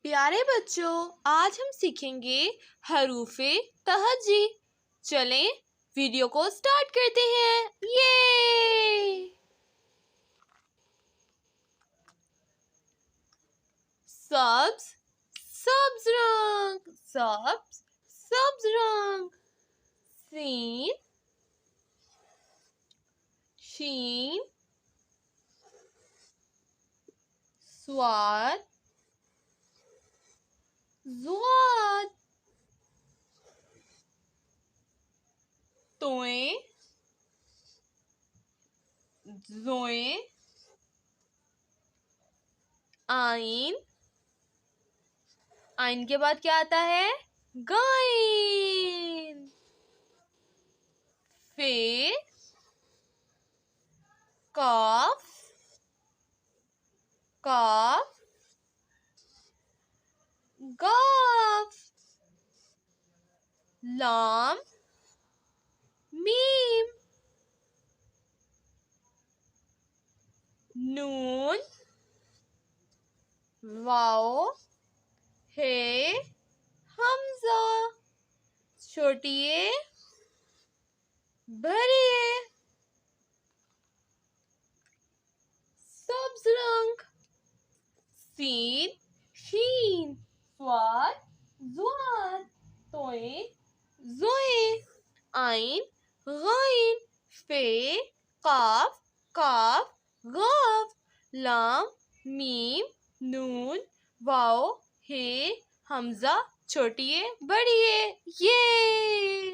प्यारे बच्चों, आज हम सीखेंगे हरूफे तहज्जी। चलें वीडियो को स्टार्ट करते हैं। ये सब्ज सब्ज रंग, सब्ज सब्ज रंग। सीन शीन स्वाद ज़ुआद। तोए ज़ोए। आइन आइन के बाद क्या आता है? गाइन। फे काफ काफ गाफ। लाम मीम। नून वाओ हे हमजा। छोटी ए बड़ी ए। सब्ज रंग। सीन शीन स्वाद ज़ुआद। तोए ज़ोए। आइन गाइन। फे काफ काफ गाफ। लाम मीम नून वाओ हे हमजा। छोटी ए बड़ी ए। ये